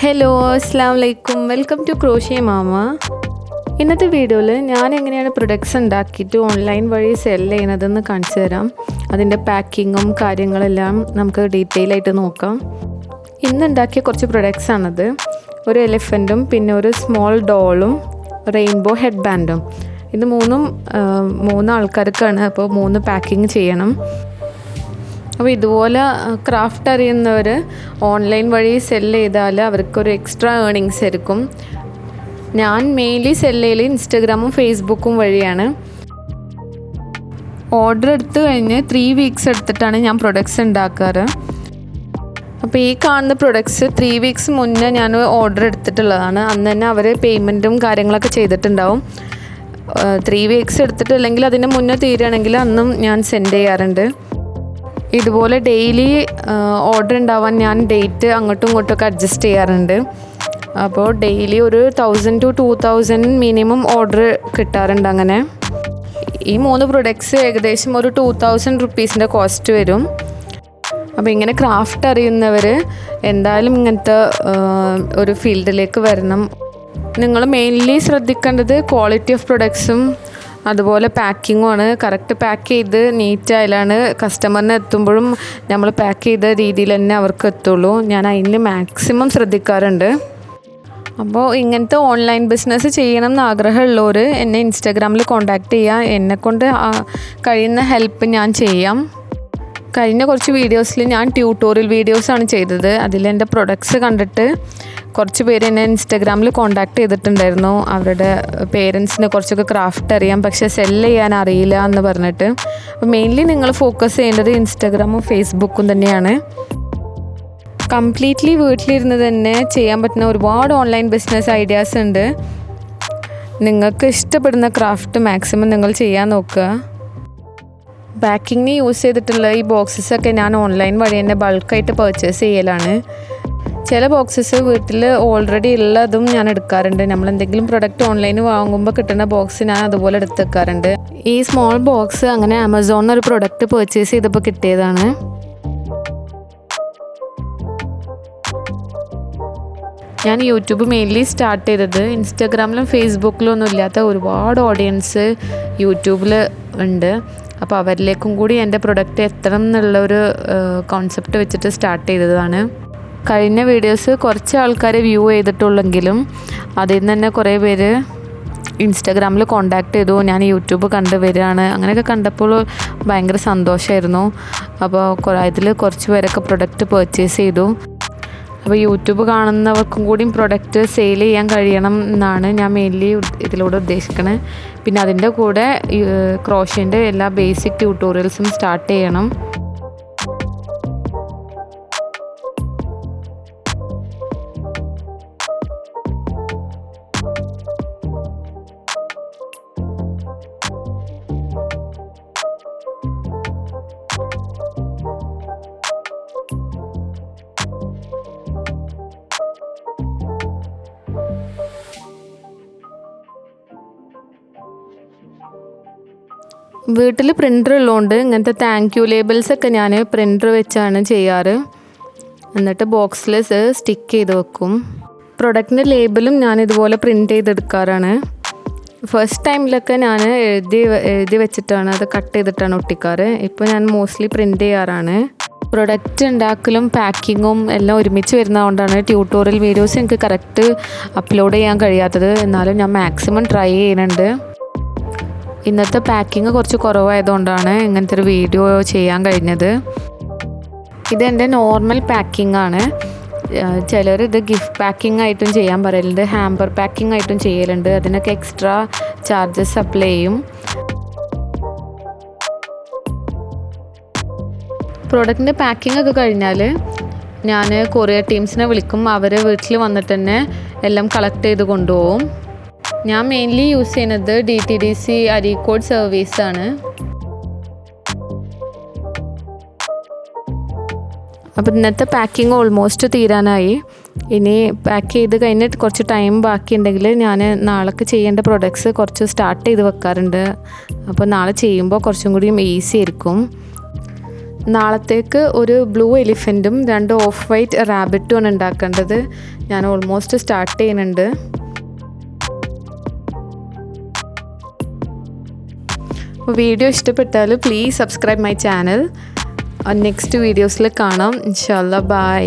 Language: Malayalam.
ഹലോ അസ്സലാമലൈക്കും വെൽക്കം ടു CrocheMama. ഇന്നത്തെ വീഡിയോയിൽ ഞാൻ എങ്ങനെയാണ് പ്രൊഡക്ട്സ് ഉണ്ടാക്കിയിട്ട് ഓൺലൈൻ വഴി സെൽ ചെയ്യുന്നതെന്ന് കാണിച്ചു തരാം. അതിൻ്റെ പാക്കിങ്ങും കാര്യങ്ങളെല്ലാം നമുക്ക് ഡീറ്റെയിൽ ആയിട്ട് നോക്കാം. ഇന്നുണ്ടാക്കിയ കുറച്ച് പ്രൊഡക്ട്സ് ആണത്. ഒരു എലിഫൻറ്റും പിന്നെ ഒരു സ്മോൾ ഡോളും റെയിൻബോ ഹെഡ് ബാൻഡും. ഇത് മൂന്ന് ആൾക്കാർക്കാണ്, അപ്പോൾ 3 പാക്കിങ് ചെയ്യണം. അപ്പോൾ ഇതുപോലെ ക്രാഫ്റ്റ് അറിയുന്നവർ ഓൺലൈൻ വഴി സെല്ല് ചെയ്താൽ അവർക്കൊരു എക്സ്ട്രാ ഏർണിങ്സ് ആയിരിക്കും. ഞാൻ മെയിൻലി സെല്ല് ചെയ്യൽ ഇൻസ്റ്റഗ്രാമും ഫേസ്ബുക്കും വഴിയാണ്. ഓർഡർ എടുത്തു കഴിഞ്ഞ് 3 വീക്സ് എടുത്തിട്ടാണ് ഞാൻ പ്രൊഡക്ട്സ് ഉണ്ടാക്കാറ്. അപ്പോൾ ഈ കാണുന്ന പ്രൊഡക്ട്സ് 3 വീക്സ് മുന്നേ ഞാൻ ഓർഡർ എടുത്തിട്ടുള്ളതാണ്. അന്ന് തന്നെ അവർ പേയ്മെൻറ്റും കാര്യങ്ങളൊക്കെ ചെയ്തിട്ടുണ്ടാവും. 3 വീക്സ് എടുത്തിട്ടില്ലെങ്കിൽ അതിന് മുന്നേ തീരുകയാണെങ്കിൽ അന്നും ഞാൻ സെൻഡ് ചെയ്യാറുണ്ട്. ഇതുപോലെ ഡെയിലി ഓർഡർ ഉണ്ടാവാൻ ഞാൻ ഡേറ്റ് അങ്ങോട്ടും ഇങ്ങോട്ടൊക്കെ അഡ്ജസ്റ്റ് ചെയ്യാറുണ്ട്. അപ്പോൾ ഡെയിലി ഒരു 1000 to 2000 മിനിമം ഓർഡർ കിട്ടാറുണ്ട്. അങ്ങനെ ഈ 3 പ്രൊഡക്ട്സ് ഏകദേശം ഒരു 2000 റുപ്പീസിൻ്റെ കോസ്റ്റ് വരും. അപ്പോൾ ഇങ്ങനെ ക്രാഫ്റ്റ് അറിയുന്നവർ എന്തായാലും ഇങ്ങനത്തെ ഒരു ഫീൽഡിലേക്ക് വരണം. നിങ്ങൾ മെയിൻലി ശ്രദ്ധിക്കേണ്ടത് ക്വാളിറ്റി ഓഫ് പ്രൊഡക്ട്സും അതുപോലെ പാക്കിങ്ങുമാണ്. കറക്റ്റ് പാക്ക് ചെയ്ത് നീറ്റായാലാണ് കസ്റ്റമറിന് എത്തുമ്പോഴും നമ്മൾ പാക്ക് ചെയ്ത രീതിയിൽ തന്നെ അവർക്ക് എത്തുള്ളൂ. ഞാൻ അതിന് മാക്സിമം ശ്രദ്ധിക്കാറുണ്ട്. അപ്പോൾ ഇങ്ങനത്തെ ഓൺലൈൻ ബിസിനസ് ചെയ്യണം എന്ന് ആഗ്രഹമുള്ളവർ എന്നെ ഇൻസ്റ്റാഗ്രാമിൽ കോൺടാക്റ്റ് ചെയ്യുക. എന്നെക്കൊണ്ട് കഴിയുന്ന ഹെൽപ്പ് ഞാൻ ചെയ്യാം. കഴിഞ്ഞ കുറച്ച് വീഡിയോസിൽ ഞാൻ ട്യൂട്ടോറിയൽ വീഡിയോസാണ് ചെയ്തത്. അതിലെൻ്റെ പ്രൊഡക്ട്സ് കണ്ടിട്ട് കുറച്ച് പേര് എന്നെ ഇൻസ്റ്റാഗ്രാമിൽ കോൺടാക്റ്റ് ചെയ്തിട്ടുണ്ടായിരുന്നു. അവരുടെ പേരൻസിന് കുറച്ചൊക്കെ ക്രാഫ്റ്റ് അറിയാം, പക്ഷേ സെല്ല് ചെയ്യാൻ അറിയില്ല എന്ന് പറഞ്ഞിട്ട്. അപ്പോൾ മെയിൻലി നിങ്ങൾ ഫോക്കസ് ചെയ്യേണ്ടത് ഇൻസ്റ്റാഗ്രാമും ഫേസ്ബുക്കും തന്നെയാണ്. കംപ്ലീറ്റ്ലി വീട്ടിലിരുന്ന് തന്നെ ചെയ്യാൻ പറ്റുന്ന ഒരുപാട് ഓൺലൈൻ ബിസിനസ് ഐഡിയാസ് ഉണ്ട്. നിങ്ങൾക്ക് ഇഷ്ടപ്പെടുന്ന ക്രാഫ്റ്റ് മാക്സിമം നിങ്ങൾ ചെയ്യാൻ നോക്കുക. പാക്കിങ്ങിന് യൂസ് ചെയ്തിട്ടുള്ള ഈ ബോക്സസൊക്കെ ഞാൻ ഓൺലൈൻ വഴി തന്നെ ബൾക്കായിട്ട് പർച്ചേസ് ചെയ്യലാണ്. ചില ബോക്സസ് വീട്ടിൽ ഓൾറെഡി ഉള്ളതും ഞാൻ എടുക്കാറുണ്ട്. നമ്മൾ എന്തെങ്കിലും പ്രൊഡക്റ്റ് ഓൺലൈനിൽ വാങ്ങുമ്പോൾ കിട്ടുന്ന ബോക്സ് ഞാൻ അതുപോലെ എടുത്ത് വെക്കാറുണ്ട്. ഈ സ്മോൾ ബോക്സ് അങ്ങനെ ആമസോണിൽ ഒരു പ്രൊഡക്റ്റ് പർച്ചേസ് ചെയ്തപ്പോൾ കിട്ടിയതാണ്. ഞാൻ യൂട്യൂബ് മെയിൻലി സ്റ്റാർട്ട് ചെയ്തത് ഇൻസ്റ്റാഗ്രാമിലും ഫേസ്ബുക്കിലും ഒന്നും ഇല്ലാത്ത ഒരുപാട് ഓഡിയൻസ് യൂട്യൂബിൽ ഉണ്ട്. അപ്പോൾ അവരിലേക്കും കൂടി എൻ്റെ പ്രൊഡക്റ്റ് എത്തണം എന്നുള്ളൊരു കോൺസെപ്റ്റ് വെച്ചിട്ട് സ്റ്റാർട്ട് ചെയ്തതാണ്. കഴിഞ്ഞ വീഡിയോസ് കുറച്ച് ആൾക്കാർ വ്യൂ ചെയ്തിട്ടുള്ളെങ്കിലും അതിൽ നിന്ന് തന്നെ കുറേ പേര് ഇൻസ്റ്റാഗ്രാമിൽ കോൺടാക്റ്റ് ചെയ്തു. ഞാൻ യൂട്യൂബ് കണ്ട് വരികയാണ്, അങ്ങനെയൊക്കെ കണ്ടപ്പോൾ ഭയങ്കര സന്തോഷമായിരുന്നു. അപ്പോൾ അതിൽ കുറച്ച് പേരൊക്കെ പ്രൊഡക്റ്റ് പർച്ചേസ് ചെയ്തു. അപ്പോൾ യൂട്യൂബ് കാണുന്നവർക്കും കൂടി പ്രൊഡക്റ്റ് സെയിൽ ചെയ്യാൻ കഴിയണം എന്നാണ് ഞാൻ മെയിൻലി ഇതിലൂടെ ഉദ്ദേശിക്കുന്നത്. പിന്നെ അതിൻ്റെ കൂടെ ക്രോഷേൻ്റെ എല്ലാ ബേസിക് ട്യൂട്ടോറിയൽസും സ്റ്റാർട്ട് ചെയ്യണം. വീട്ടിൽ പ്രിൻ്റർ ഉള്ളതുകൊണ്ട് ഇങ്ങനത്തെ താങ്ക് യു ലേബിൾസൊക്കെ ഞാൻ പ്രിൻ്റർ വെച്ചാണ് ചെയ്യാറ്. എന്നിട്ട് ബോക്സിൽ സ്റ്റിക്ക് ചെയ്ത് വെക്കും. പ്രൊഡക്റ്റിൻ്റെ ലേബിളും ഞാൻ ഇതുപോലെ പ്രിൻ്റ് ചെയ്തെടുക്കാറാണ്. ഫസ്റ്റ് ടൈമിലൊക്കെ ഞാൻ എഴുതി വെച്ചിട്ടാണ് അത് കട്ട് ചെയ്തിട്ടാണ് ഒട്ടിക്കാറ്. ഇപ്പോൾ ഞാൻ മോസ്റ്റ്ലി പ്രിൻ്റ് ചെയ്യാറാണ്. പ്രൊഡക്റ്റ് ഉണ്ടാക്കലും പാക്കിങ്ങും എല്ലാം ഒരുമിച്ച് വരുന്നതുകൊണ്ടാണ് ട്യൂട്ടോറിയൽ വീഡിയോസ് എനിക്ക് കറക്റ്റ് അപ്ലോഡ് ചെയ്യാൻ കഴിയാത്തത്. എന്നാലും ഞാൻ മാക്സിമം ട്രൈ ചെയ്യുന്നുണ്ട്. ഇന്നത്തെ പാക്കിങ് കുറച്ച് കുറവായതുകൊണ്ടാണ് ഇങ്ങനത്തെ ഒരു വീഡിയോ ചെയ്യാൻ കഴിഞ്ഞത്. ഇതെൻ്റെ നോർമൽ പാക്കിംഗ് ആണ്. ചിലർ ഇത് ഗിഫ്റ്റ് പാക്കിംഗ് ആയിട്ടും ചെയ്യാൻ പറയലുണ്ട്, ഹാമ്പർ പാക്കിംഗ് ആയിട്ടും ചെയ്യലുണ്ട്. അതിനൊക്കെ എക്സ്ട്രാ ചാർജസ് അപ്ലൈ ചെയ്യും. പ്രൊഡക്റ്റിൻ്റെ പാക്കിംഗ് ഒക്കെ കഴിഞ്ഞാൽ ഞാൻ കൊറിയർ ടീംസിനെ വിളിക്കും. അവർ വീട്ടിൽ വന്നിട്ട് തന്നെ എല്ലാം കളക്ട് ചെയ്ത് കൊണ്ടുപോകും. ഞാൻ മെയിൻലി യൂസ് ചെയ്യുന്നത് DTDC അരീക്കോട് സർവീസാണ്. അപ്പോൾ ഇന്നത്തെ പാക്കിംഗ് ഓൾമോസ്റ്റ് തീരാനായി. ഇനി പാക്ക് ചെയ്ത് കഴിഞ്ഞിട്ട് കുറച്ച് ടൈം ബാക്കിയുണ്ടെങ്കിൽ ഞാൻ നാളേക്ക് ചെയ്യേണ്ട പ്രൊഡക്ട്സ് കുറച്ച് സ്റ്റാർട്ട് ചെയ്ത് വെക്കാറുണ്ട്. അപ്പോൾ നാളെ ചെയ്യുമ്പോൾ കുറച്ചും കൂടി ഈസി ആയിരിക്കും. നാളത്തേക്ക് ഒരു ബ്ലൂ എലിഫൻറ്റും 2 ഓഫ് വൈറ്റ് റാബിറ്റും ആണ് ഉണ്ടാക്കേണ്ടത്. ഞാൻ ഓൾമോസ്റ്റ് സ്റ്റാർട്ട് ചെയ്യുന്നുണ്ട്. വീഡിയോ ഇഷ്ടപ്പെട്ടാൽ please subscribe my channel. Next വീഡിയോസിൽ കാണാം. ഇൻഷാല്ലാ. ബൈ.